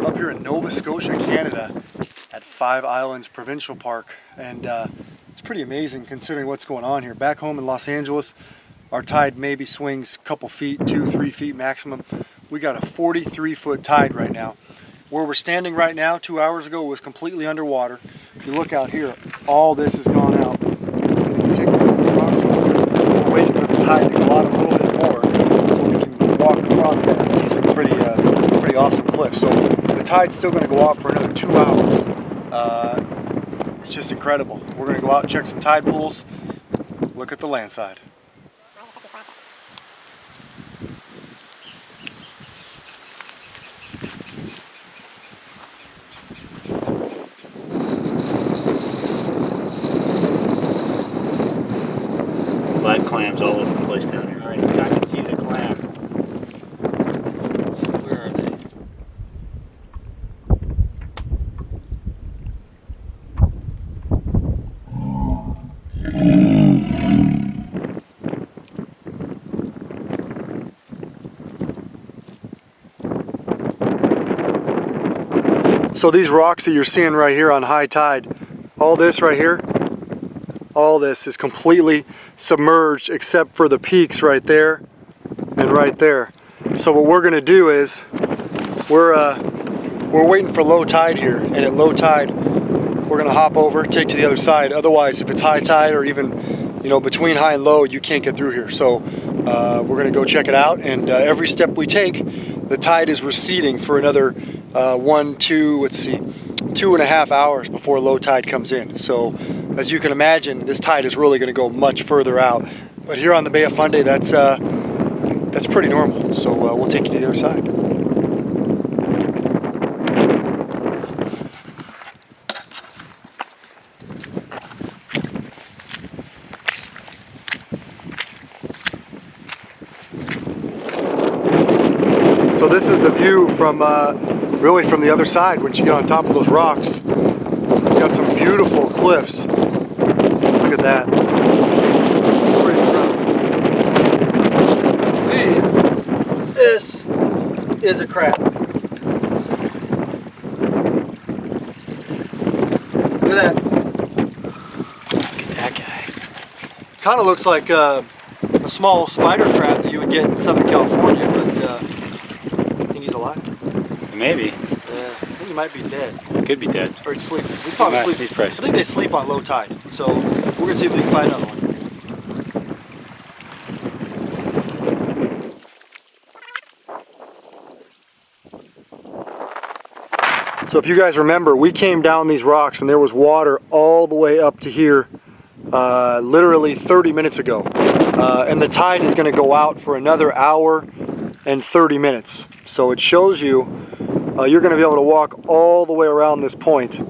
up here in Nova Scotia, Canada at Five Islands Provincial Park, and it's pretty amazing considering what's going on here. Back home in Los Angeles, our tide maybe swings a couple feet, 2-3 feet maximum. We got a 43-foot tide right now. Where we're standing right now, 2 hours ago, was completely underwater. If you look out here, all this has gone out. We're waiting for the tide to go out a little bit more so we can walk across that and see some pretty awesome cliffs. So the tide's still going to go off for another 2 hours. It's just incredible. We're going to go out and check some tide pools, look at the land side. Live clams all over the place down here. Alright, it's time to tease a clam. Where are they? So these rocks that you're seeing right here on high tide, all this right here, all this is completely submerged except for the peaks right there and right there. So what we're gonna do is we're waiting for low tide here, and at low tide we're gonna hop over, take to the other side. Otherwise, if it's high tide or even between high and low, you can't get through here. So we're gonna go check it out, and every step we take, the tide is receding for another 2.5 hours before low tide comes in. So as you can imagine, this tide is really going to go much further out. But here on the Bay of Fundy, that's pretty normal. So we'll take you to the other side. So this is the view from really from the other side. Once you get on top of those rocks, you got some beautiful cliffs. Look at that. Pretty incredible. Hey, this is a crab. Look at that. Look at that guy. Kind of looks like a small spider crab that you would get in Southern California, but I think he's alive. Maybe. Yeah, I think he might be dead. He could be dead. Or he's sleeping. He's probably sleeping. I think they sleep on low tide. So we're going to see if we can find another one. So if you guys remember, we came down these rocks and there was water all the way up to here literally 30 minutes ago. And the tide is going to go out for another hour and 30 minutes. So it shows you you're going to be able to walk all the way around this point. And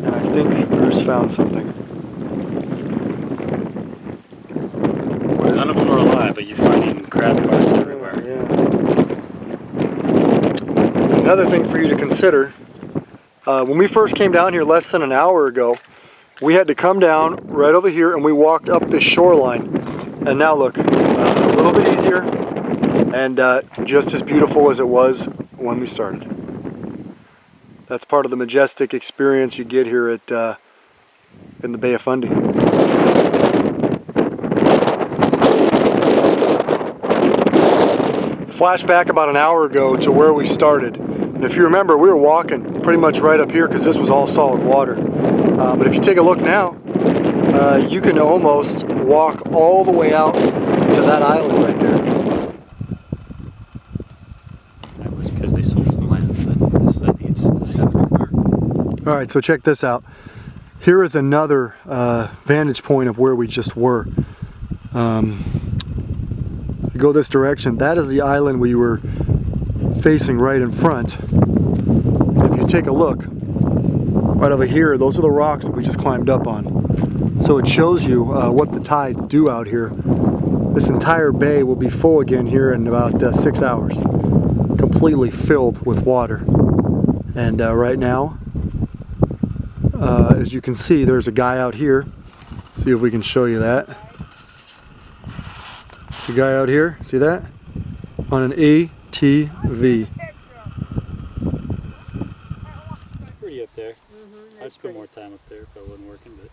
I think Bruce found something. None of them are alive, but you're finding crab parts everywhere. Yeah. Another thing for you to consider, when we first came down here less than an hour ago, we had to come down right over here and we walked up this shoreline. And now look, a little bit easier and just as beautiful as it was when we started. That's part of the majestic experience you get here at in the Bay of Fundy. Flashback about an hour ago to where we started. And if you remember, we were walking pretty much right up here because this was all solid water. But if you take a look now, you can almost walk all the way out to that island right there. That was because they sold some land, but that needs this happening. All right, so check this out. Here is another vantage point of where we just were. You go this direction, that is the island we were facing right in front. And if you take a look, right over here, those are the rocks that we just climbed up on. So it shows you what the tides do out here. This entire bay will be full again here in about 6 hours. Completely filled with water. And right now, as you can see, there's a guy out here. See if we can show you that. The guy out here, see that? On an E, TV. Pretty up there. I'd spend more time up there if I wasn't working, but